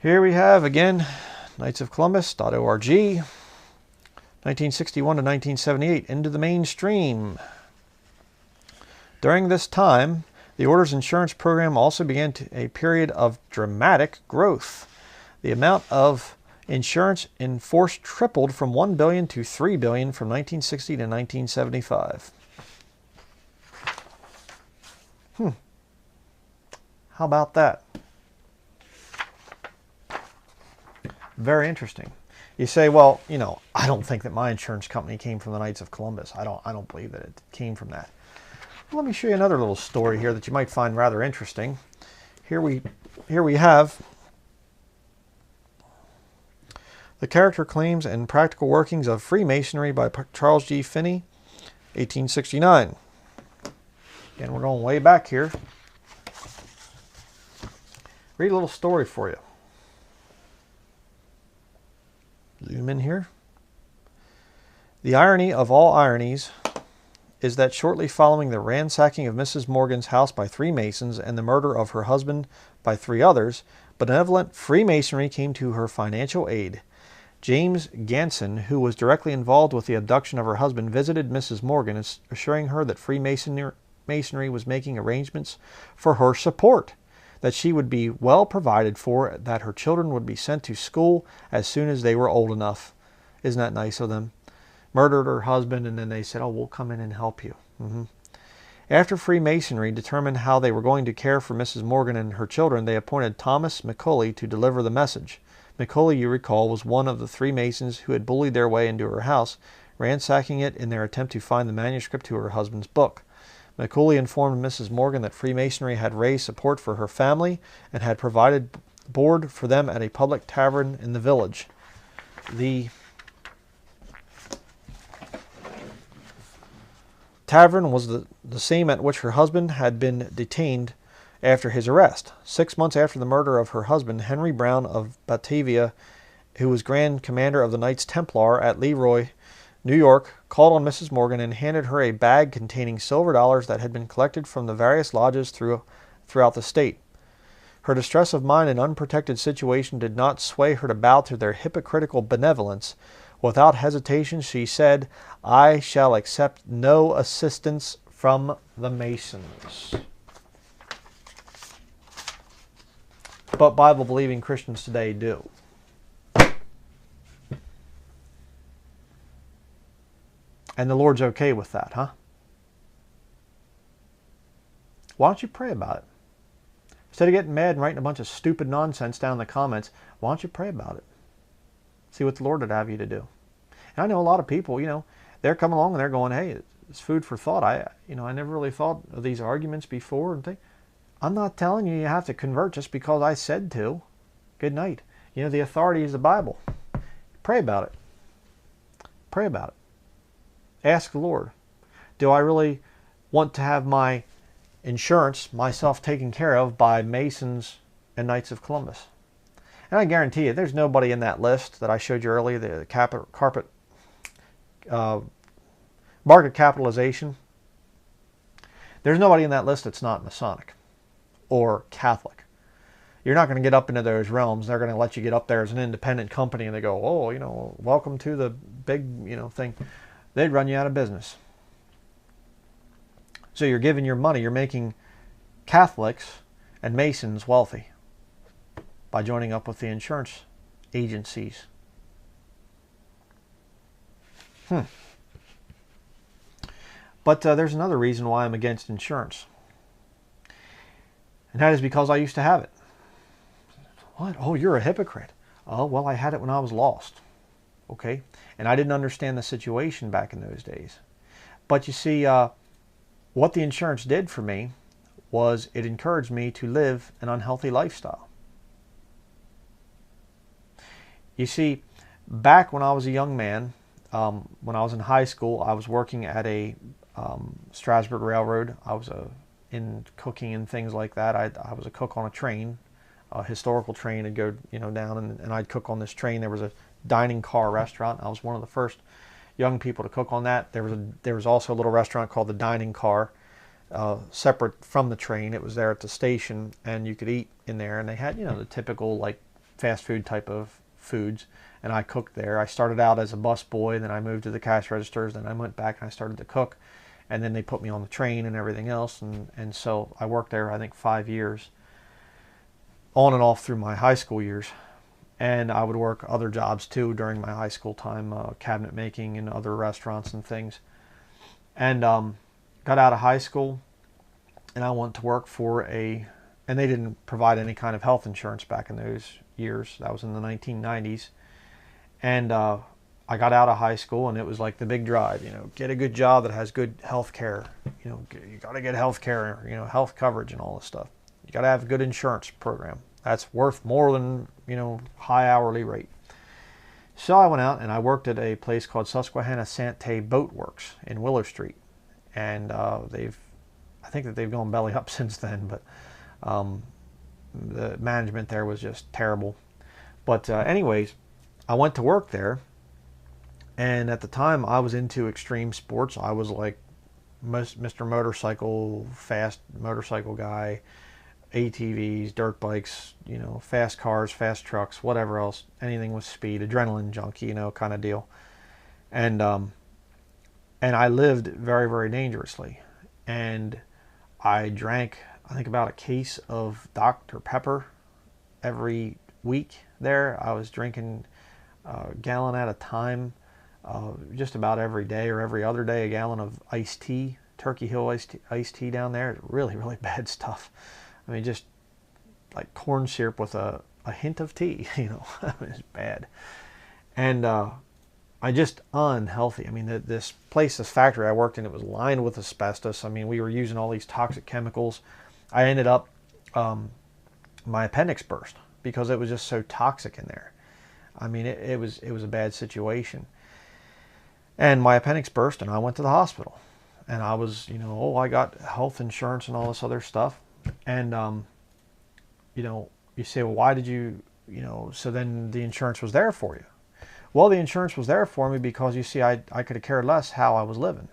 Speaker 1: Here we have, again, knightsofcolumbus.org. 1961 to 1978, into the mainstream. During this time, the Order's insurance program also began a period of dramatic growth. The amount of insurance in force tripled from $1 billion to $3 billion from 1960 to 1975. How about that? Very interesting. You say, well, I don't think that my insurance company came from the Knights of Columbus. I don't believe that it came from that. Let me show you another little story here that you might find rather interesting. Here we have The Character, Claims, and Practical Workings of Freemasonry by Charles G. Finney, 1869. Again, we're going way back here. Read a little story for you. Zoom in here. The irony of all ironies is that shortly following the ransacking of Mrs. Morgan's house by 3 Masons and the murder of her husband by 3 others, benevolent Freemasonry came to her financial aid. James Ganson, who was directly involved with the abduction of her husband, visited Mrs. Morgan, assuring her that Freemasonry was making arrangements for her support, that she would be well provided for, that her children would be sent to school as soon as they were old enough. Isn't that nice of them? Murdered her husband, and then they said, oh, we'll come in and help you. After Freemasonry determined how they were going to care for Mrs. Morgan and her children, they appointed Thomas McCulley to deliver the message. McCulley, you recall, was one of the 3 Masons who had bullied their way into her house, ransacking it in their attempt to find the manuscript to her husband's book. McCulley informed Mrs. Morgan that Freemasonry had raised support for her family and had provided board for them at a public tavern in the village. The tavern was the same at which her husband had been detained after his arrest. 6 months after the murder of her husband, Henry Brown of Batavia, who was Grand Commander of the Knights Templar at Leroy, New York, called on Mrs. Morgan and handed her a bag containing silver dollars that had been collected from the various lodges throughout the state. Her distress of mind and unprotected situation did not sway her to bow to their hypocritical benevolence. Without hesitation, she said, I shall accept no assistance from the Masons. But Bible-believing Christians today do. And the Lord's okay with that, huh? Why don't you pray about it? Instead of getting mad and writing a bunch of stupid nonsense down in the comments, why don't you pray about it? See what the Lord would have you to do. And I know a lot of people, they're coming along and they're going, hey, it's food for thought. I never really thought of these arguments before and things. I'm not telling you have to convert just because I said to. Good night. The authority is the Bible. Pray about it. Pray about it. Ask the Lord, do I really want to have my insurance, myself taken care of by Masons and Knights of Columbus? And I guarantee you, there's nobody in that list that I showed you earlier, the market capitalization. There's nobody in that list that's not Masonic or Catholic. You're not going to get up into those realms. They're going to let you get up there as an independent company and they go, oh, welcome to the big, thing. They'd run you out of business. So you're giving your money, you're making Catholics and Masons wealthy by joining up with the insurance agencies. But there's another reason why I'm against insurance. And that is because I used to have it. What? Oh, you're a hypocrite. Oh, well, I had it when I was lost. Okay? And I didn't understand the situation back in those days. But you see, what the insurance did for me was it encouraged me to live an unhealthy lifestyle. You see, back when I was a young man, when I was in high school, I was working at a Strasburg Railroad. I was in cooking and things like that. I was a cook on a train, a historical train. I'd go down and I'd cook on this train. There was a dining car restaurant. I was one of the first young people to cook on that. There was also a little restaurant called the Dining Car, separate from the train. It was there at the station, and you could eat in there. And they had the typical like fast food type of foods. And I cooked there. I started out as a bus boy, then I moved to the cash registers, then I went back and I started to cook, and then they put me on the train and everything else, and so I worked there I think 5 years, on and off through my high school years. And I would work other jobs too during my high school time, cabinet making and other restaurants and things. And got out of high school, and I went to work for and they didn't provide any kind of health insurance back in those years. That was in the 1990s. And I got out of high school, and it was like the big drive, get a good job that has good health care. You got to get health care, health coverage and all this stuff. You got to have a good insurance program. That's worth more than, high hourly rate. So I went out and I worked at a place called Susquehanna Sante Boat Works in Willow Street. And I think that they've gone belly up since then, but the management there was just terrible. But anyways, I went to work there, and at the time I was into extreme sports. I was like Mr. Motorcycle, fast motorcycle guy, ATVs, dirt bikes, fast cars, fast trucks, whatever else, anything with speed, adrenaline junkie, kind of deal. And I lived very, very dangerously. And I drank, I think, about a case of Dr. Pepper every week there. I was drinking a gallon at a time, just about every day or every other day, a gallon of iced tea, Turkey Hill iced tea down there. Really, really bad stuff. I mean, just like corn syrup with a hint of tea, it's bad. And I just unhealthy. I mean, this factory I worked in, it was lined with asbestos. I mean, we were using all these toxic chemicals. I ended up, my appendix burst because it was just so toxic in there. I mean, it was a bad situation. And my appendix burst, and I went to the hospital. And I was, I got health insurance and all this other stuff. And, you say, well, why did you, so then the insurance was there for you. Well, the insurance was there for me because, you see, I could have cared less how I was living.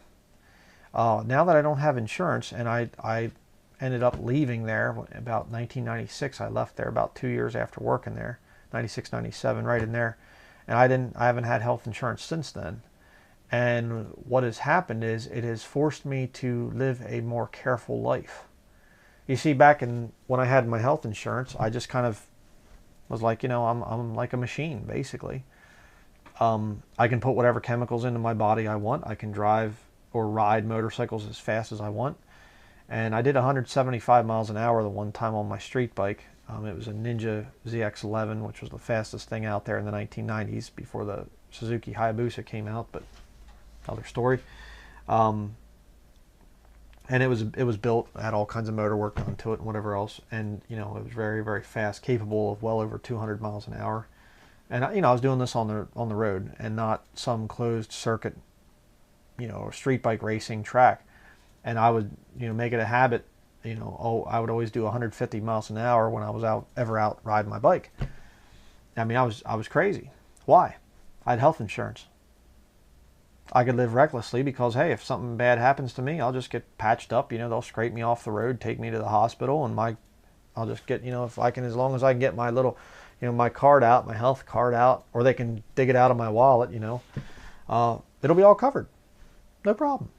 Speaker 1: Now that I don't have insurance, and I ended up leaving there about 1996. I left there about 2 years after working there, 96, 97, right in there. And I haven't had health insurance since then. And what has happened is it has forced me to live a more careful life. You see, back when I had my health insurance, I just kind of was like, I'm like a machine, basically. I can put whatever chemicals into my body I want. I can drive or ride motorcycles as fast as I want. And I did 175 miles an hour the one time on my street bike It was a Ninja ZX11, which was the fastest thing out there in the 1990s before the Suzuki Hayabusa came out, but another story. And it was built, had all kinds of motor work done to it and whatever else, and it was very, very fast, capable of well over 200 miles an hour. And I was doing this on the road and not some closed circuit, street bike racing track. And I would make it a habit. I would always do 150 miles an hour when I was out riding my bike. I mean, I was crazy. Why? I had health insurance. I could live recklessly because, hey, if something bad happens to me, I'll just get patched up. They'll scrape me off the road, take me to the hospital, and I'll just get, if I can, as long as I can get my little, my card out, my health card out, or they can dig it out of my wallet, it'll be all covered. No problem.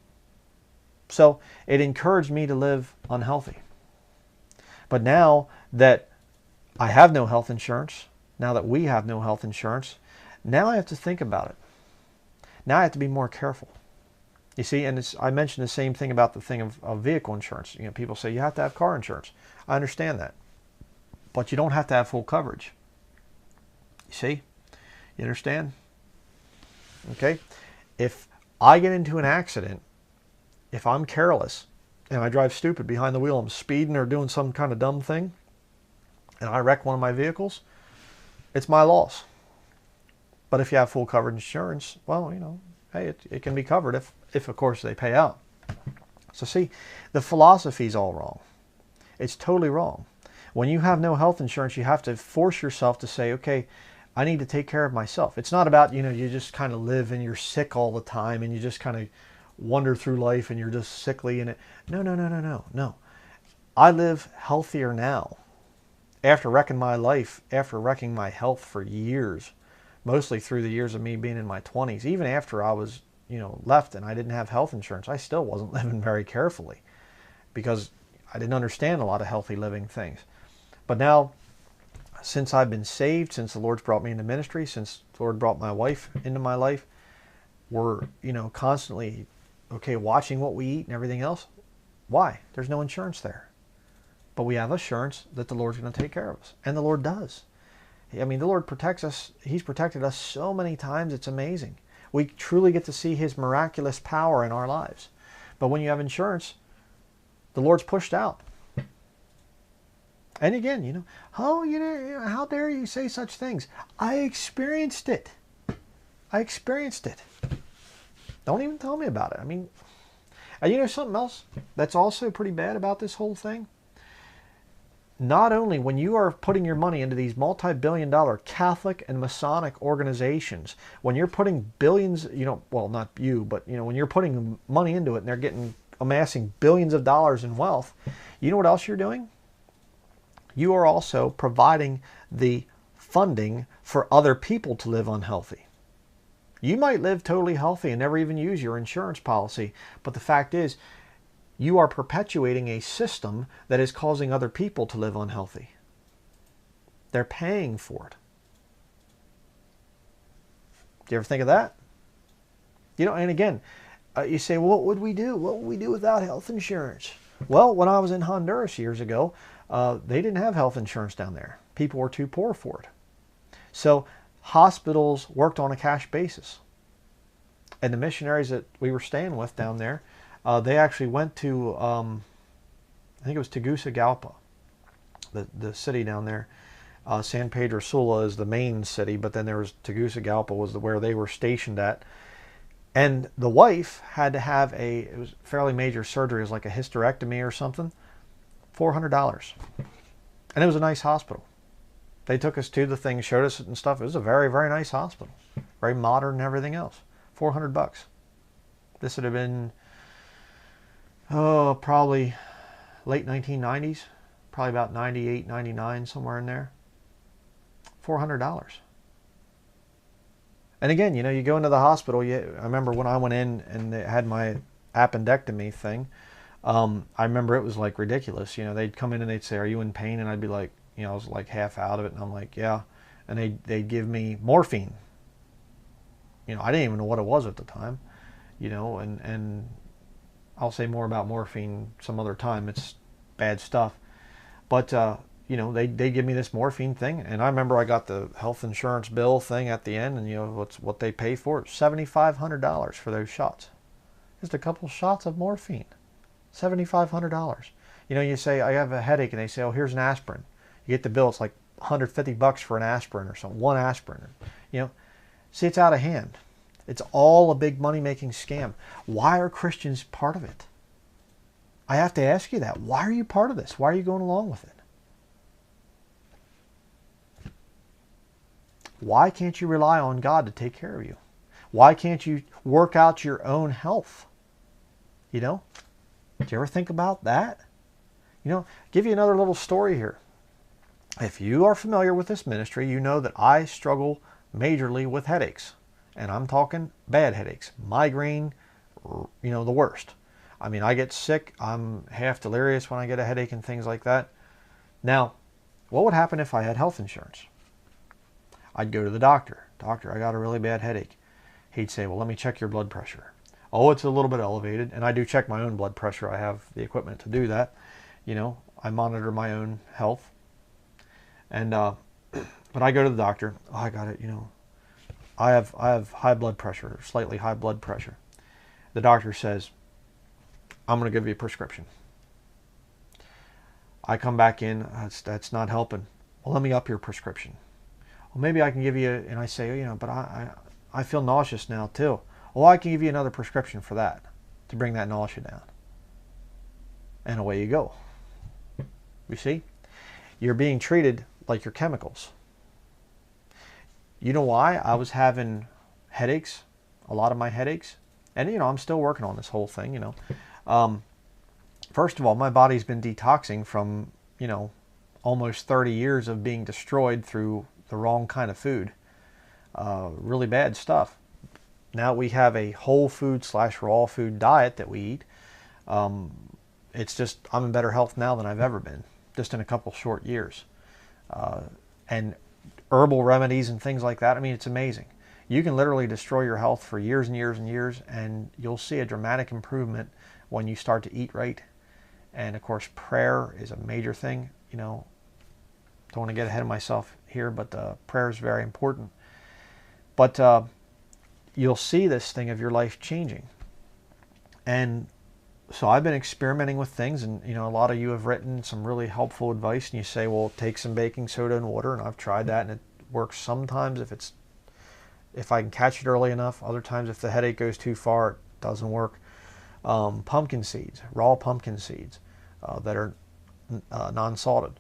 Speaker 1: So it encouraged me to live unhealthy. But now that I have no health insurance, now that we have no health insurance, now I have to think about it. Now I have to be more careful. You see, and I mentioned the same thing about the thing of vehicle insurance. People say you have to have car insurance. I understand that. But you don't have to have full coverage. You see? You understand? Okay? If I get into an accident, if I'm careless and I drive stupid behind the wheel, I'm speeding or doing some kind of dumb thing, and I wreck one of my vehicles, it's my loss. But if you have full coverage insurance, well, hey, it can be covered if of course they pay out. So see, the philosophy's all wrong. It's totally wrong. When you have no health insurance, you have to force yourself to say, okay, I need to take care of myself. It's not about, you just kind of live and you're sick all the time and you just kind of wander through life and you're just sickly in it. No. I live healthier now. After wrecking my life, after wrecking my health for years, mostly through the years of me being in my 20s, even after I was, left and I didn't have health insurance, I still wasn't living very carefully because I didn't understand a lot of healthy living things. But now, since I've been saved, since the Lord's brought me into ministry, since the Lord brought my wife into my life, we're, constantly, watching what we eat and everything else. Why? There's no insurance there. But we have assurance that the Lord's going to take care of us. And the Lord does. I mean, the Lord protects us. He's protected us so many times, it's amazing. We truly get to see His miraculous power in our lives. But when you have insurance, the Lord's pushed out. And again, how dare you say such things? I experienced it. Don't even tell me about it. I mean, and something else that's also pretty bad about this whole thing? Not only when you are putting your money into these multi-billion-dollar Catholic and Masonic organizations, when you're putting billions, well, not you, but, when you're putting money into it and they're amassing billions of dollars in wealth, you know what else you're doing? You are also providing the funding for other people to live unhealthy. You might live totally healthy and never even use your insurance policy, but the fact is, you are perpetuating a system that is causing other people to live unhealthy. They're paying for it. Do you ever think of that? And again, you say, well, what would we do? What would we do without health insurance? Well, when I was in Honduras years ago, they didn't have health insurance down there. People were too poor for it. So hospitals worked on a cash basis. And the missionaries that we were staying with down there, they actually went to, I think it was Tegucigalpa, the city down there. San Pedro Sula is the main city, but then there was Tegucigalpa was where they were stationed at. And the wife had to have it was fairly major surgery. It was like a hysterectomy or something. $400. And it was a nice hospital. They took us to the thing, showed us it and stuff. It was a very, very nice hospital. Very modern and everything else. $400. This would have been, probably late 1990s. Probably about 98, 99, somewhere in there. $400. And again, you go into the hospital. I remember when I went in and they had my appendectomy thing. I remember it was like ridiculous. They'd come in and they'd say, "Are you in pain?" And I'd be like, I was like half out of it, and I'm like, "Yeah." And they'd give me morphine. I didn't even know what it was at the time. And I'll say more about morphine some other time. It's bad stuff. But they give me this morphine thing, and I remember I got the health insurance bill thing at the end, and what they pay for it, $7,500 for those shots. Just a couple shots of morphine, $7,500. You say I have a headache, and they say, oh, here's an aspirin. You get the bill, it's like $150 for an aspirin or something, one aspirin. See, it's out of hand. It's all a big money-making scam. Why are Christians part of it? I have to ask you that. Why are you part of this? Why are you going along with it? Why can't you rely on God to take care of you? Why can't you work out your own health? Do you ever think about that? Give you another little story here. If you are familiar with this ministry, you know that I struggle majorly with headaches. And I'm talking bad headaches. Migraine, the worst. I mean, I get sick. I'm half delirious when I get a headache and things like that. Now, what would happen if I had health insurance? I'd go to the doctor. Doctor, I got a really bad headache. He'd say, well, let me check your blood pressure. Oh, it's a little bit elevated. And I do check my own blood pressure. I have the equipment to do that. I monitor my own health. And, but I go to the doctor. Oh, I got it, I have high blood pressure, slightly high blood pressure. The doctor says, I'm going to give you a prescription. I come back in, that's not helping. Well, let me up your prescription. Well, maybe I can give you, and I say, but I feel nauseous now too. Well, I can give you another prescription for that, to bring that nausea down. And away you go. You see? You're being treated like your chemicals. You know why I was having headaches, a lot of my headaches? And, I'm still working on this whole thing, First of all, my body's been detoxing from, almost 30 years of being destroyed through the wrong kind of food. Really bad stuff. Now we have a whole food / raw food diet that we eat. It's just, I'm in better health now than I've ever been, just in a couple short years. And herbal remedies and things like that, I mean, it's amazing. You can literally destroy your health for years and years and years, and you'll see a dramatic improvement when you start to eat right. And of course, prayer is a major thing. Don't want to get ahead of myself here, but prayer is very important. But you'll see this thing of your life changing. And so I've been experimenting with things, and a lot of you have written some really helpful advice, and you say, well, take some baking soda and water, and I've tried that, and it works sometimes if I can catch it early enough. Other times, if the headache goes too far, it doesn't work. Pumpkin seeds, raw pumpkin seeds that are non-salted,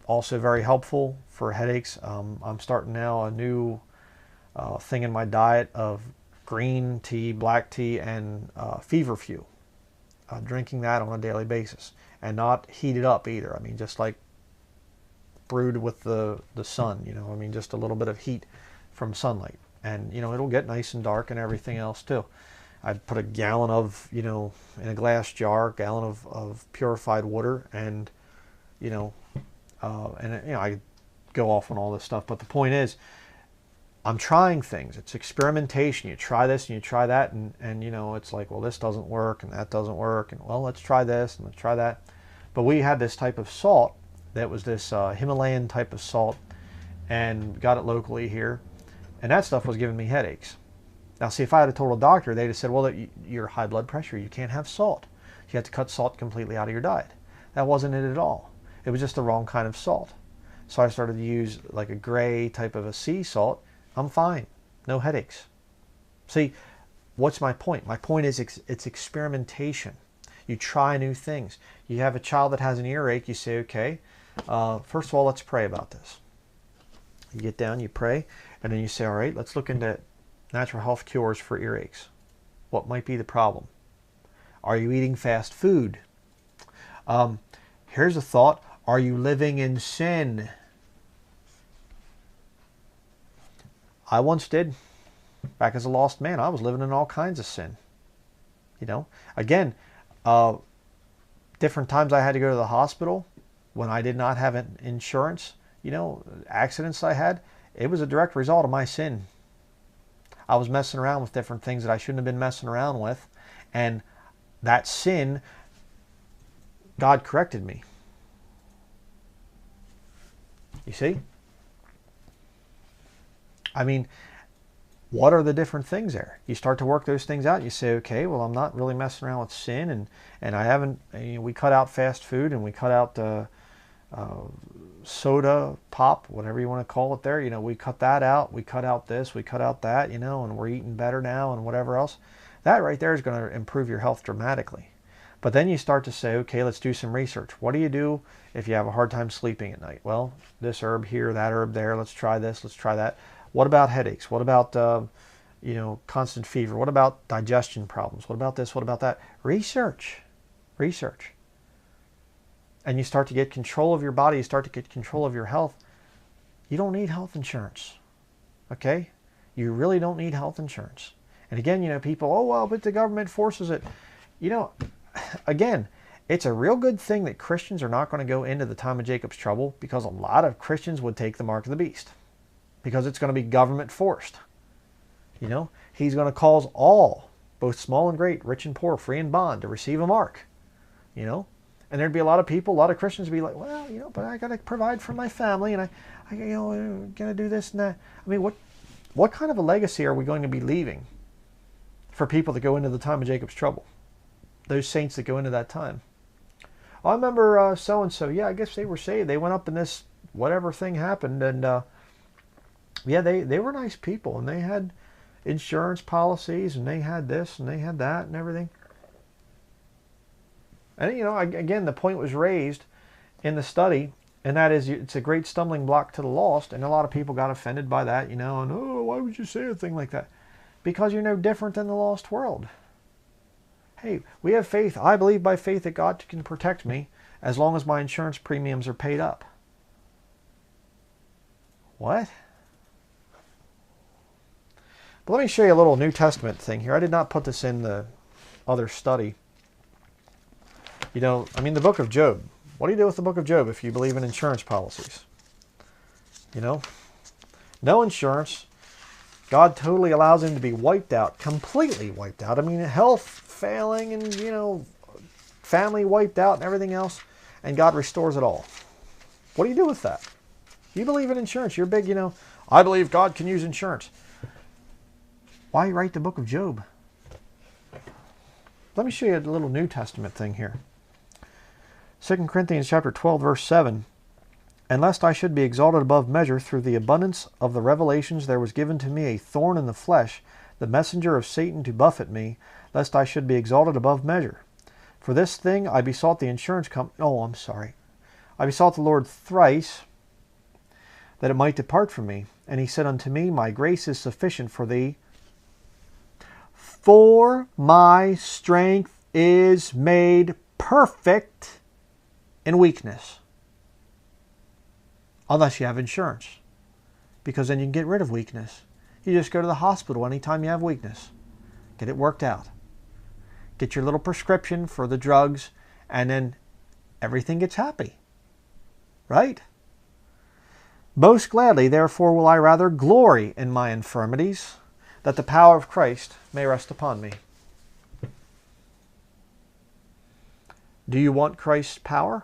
Speaker 1: also very helpful for headaches. I'm starting now a new thing in my diet of green tea, black tea, and feverfew. Drinking that on a daily basis, and not heated up either. I mean, just like brewed with the sun, I mean, just a little bit of heat from sunlight. And, it'll get nice and dark and everything else too. I'd put a gallon of, in a glass jar, gallon of purified water, and, I go off on all this stuff. But the point is, I'm trying things. It's experimentation. You try this and you try that, and it's like, well, this doesn't work and that doesn't work, and well, let's try this and let's try that. But we had this type of salt that was this Himalayan type of salt, and got it locally here, and that stuff was giving me headaches. Now, see, if I had told a doctor, they'd have said, well, you're high blood pressure, you can't have salt. You have to cut salt completely out of your diet. That wasn't it at all. It was just the wrong kind of salt. So I started to use like a gray type of a sea salt. I'm fine. No headaches. See, what's my point? My point is it's experimentation. You try new things. You have a child that has an earache, you say, okay, first of all, let's pray about this. You get down, you pray, and then you say, all right, let's look into natural health cures for earaches. What might be the problem? Are you eating fast food? Here's a thought. Are you living in sin? I once did. Back as a lost man, I was living in all kinds of sin. Again, different times I had to go to the hospital when I did not have an insurance. Accidents I had, it was a direct result of my sin. I was messing around with different things that I shouldn't have been messing around with, and that sin, God corrected me. You see? I mean, what are the different things there? You start to work those things out. You say, okay, well, I'm not really messing around with sin, and I haven't, we cut out fast food, and we cut out soda, pop, whatever you want to call it there. We cut that out. We cut out this. We cut out that, and we're eating better now and whatever else. That right there is going to improve your health dramatically. But then you start to say, okay, let's do some research. What do you do if you have a hard time sleeping at night? Well, this herb here, that herb there. Let's try this. Let's try that. What about headaches? What about, constant fever? What about digestion problems? What about this? What about that? Research. Research. And you start to get control of your body. You start to get control of your health. You don't need health insurance. Okay? You really don't need health insurance. And again, people, oh, well, but the government forces it. Again, it's a real good thing that Christians are not going to go into the time of Jacob's trouble, because a lot of Christians would take the mark of the beast, because it's going to be government forced. He's going to cause all, both small and great, rich and poor, free and bond, to receive a mark. And there'd be a lot of people, a lot of Christians would be like, well, but I got to provide for my family, and I going to do this and that. I mean, what kind of a legacy are we going to be leaving for people that go into the time of Jacob's trouble? Those saints that go into that time. I remember so-and-so, yeah, I guess they were saved. They went up in this, whatever thing happened, and yeah, they were nice people, and they had insurance policies, and they had this, and they had that, and everything. And, again, the point was raised in the study, and that is, it's a great stumbling block to the lost, and a lot of people got offended by that, and, oh, why would you say a thing like that? Because you're no different than the lost world. Hey, we have faith. I believe by faith that God can protect me as long as my insurance premiums are paid up. What? But let me show you a little New Testament thing here. I did not put this in the other study. The book of Job. What do you do with the book of Job if you believe in insurance policies? No insurance. God totally allows him to be wiped out, completely wiped out. I mean, health failing and, family wiped out and everything else, and God restores it all. What do you do with that? You believe in insurance. You're big, I believe God can use insurance. Why write the book of Job? Let me show you a little New Testament thing here. 2 Corinthians chapter 12, verse 7. And lest I should be exalted above measure through the abundance of the revelations, there was given to me a thorn in the flesh, the messenger of Satan to buffet me, lest I should be exalted above measure. For this thing I besought the insurance company. I besought the Lord thrice, that it might depart from me. And he said unto me, my grace is sufficient for thee, for my strength is made perfect in weakness. Unless you have insurance. Because then you can get rid of weakness. You just go to the hospital anytime you have weakness. Get it worked out. Get your little prescription for the drugs, and then everything gets happy. Right? Most gladly, therefore, will I rather glory in my infirmities, that the power of Christ may rest upon me. Do you want Christ's power?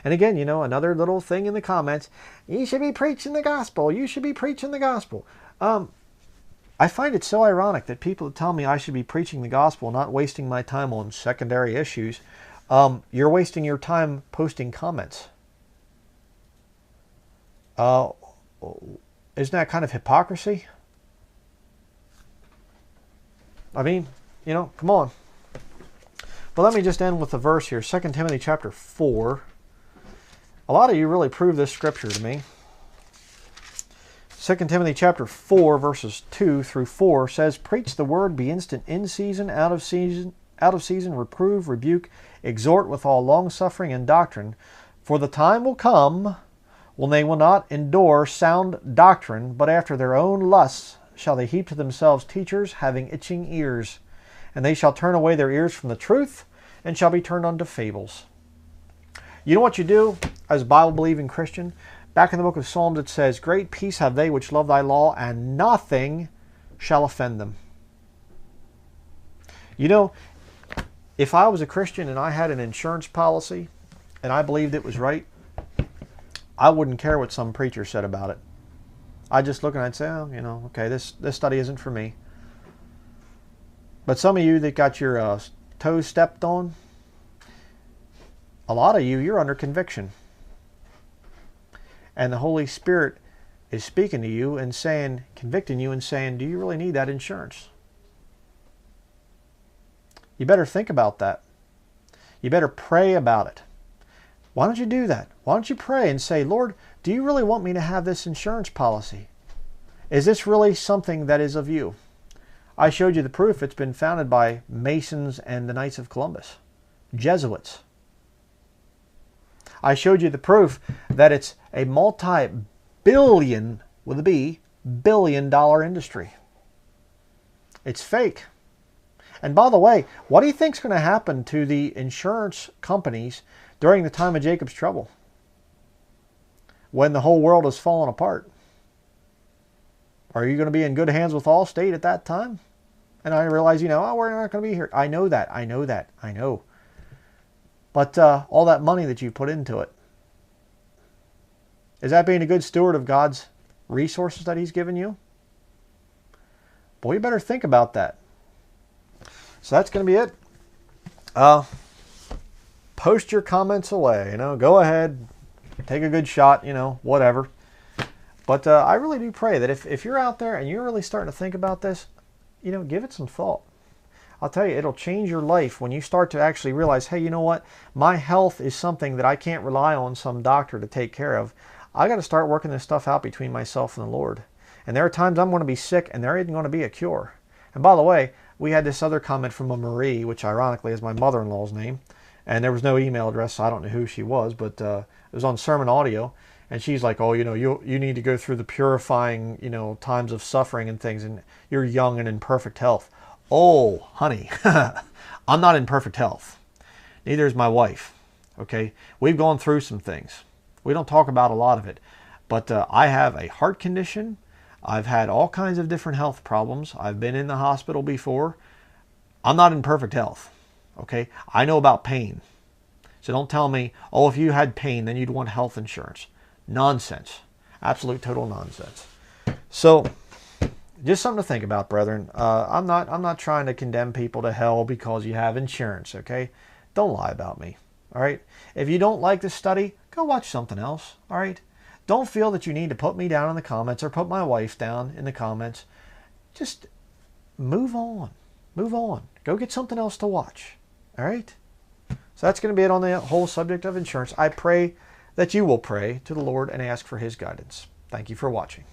Speaker 1: And again, another little thing in the comments, you should be preaching the gospel. You should be preaching the gospel. I find it so ironic that people tell me I should be preaching the gospel, not wasting my time on secondary issues. You're wasting your time posting comments. Isn't that kind of hypocrisy? I mean, come on. But let me just end with the verse here, 2 Timothy chapter 4. A lot of you really prove this scripture to me. 2 Timothy chapter 4, verses 2 through 4 says, preach the word, be instant in season, out of season, reprove, rebuke, exhort with all longsuffering and doctrine. For the time will come when they will not endure sound doctrine, but after their own lusts shall they heap to themselves teachers having itching ears. And they shall turn away their ears from the truth, and shall be turned unto fables. You know what you do as a Bible-believing Christian? Back in the book of Psalms it says, great peace have they which love thy law, and nothing shall offend them. If I was a Christian and I had an insurance policy, and I believed it was right, I wouldn't care what some preacher said about it. I'd just look and I'd say, oh, okay, this study isn't for me. But some of you that got your toes stepped on, a lot of you, you're under conviction. And the Holy Spirit is speaking to you and saying, convicting you and saying, do you really need that insurance? You better think about that. You better pray about it. Why don't you do that? Why don't you pray and say, Lord, do you really want me to have this insurance policy? Is this really something that is of you? I showed you the proof. It's been founded by Masons and the Knights of Columbus, Jesuits. I showed you the proof that it's a multi-billion, with a B, billion-dollar industry. It's fake. And by the way, what do you think is going to happen to the insurance companies during the time of Jacob's trouble, when the whole world is falling apart? Are you going to be in good hands with Allstate at that time? And I realize, we're not going to be here. I know that. I know. But all that money that you put into it, is that being a good steward of God's resources that He's given you? Boy, you better think about that. So that's going to be it. Post your comments away. Go ahead, take a good shot. Whatever. But I really do pray that if you're out there and you're really starting to think about this, give it some thought. I'll tell you, it'll change your life when you start to actually realize, hey, you know what? My health is something that I can't rely on some doctor to take care of. I got to start working this stuff out between myself and the Lord. And there are times I'm going to be sick and there isn't going to be a cure. And by the way, we had this other comment from a Marie, which ironically is my mother-in-law's name. And there was no email address, so I don't know who she was, but it was on sermon audio. And she's like, oh, you need to go through the purifying, times of suffering and things, and you're young and in perfect health. Oh, honey, I'm not in perfect health. Neither is my wife, okay? We've gone through some things. We don't talk about a lot of it, but I have a heart condition. I've had all kinds of different health problems. I've been in the hospital before. I'm not in perfect health, okay? I know about pain. So don't tell me, oh, if you had pain, then you'd want health insurance. Nonsense. Absolute total nonsense. So just something to think about, brethren. I'm not trying to condemn people to hell because you have insurance, okay? Don't lie about me, all right? If you don't like this study, go watch something else, all right? Don't feel that you need to put me down in the comments or put my wife down in the comments. Just move on. Move on. Go get something else to watch, all right? So that's going to be it on the whole subject of insurance. I pray that you will pray to the Lord and ask for His guidance. Thank you for watching.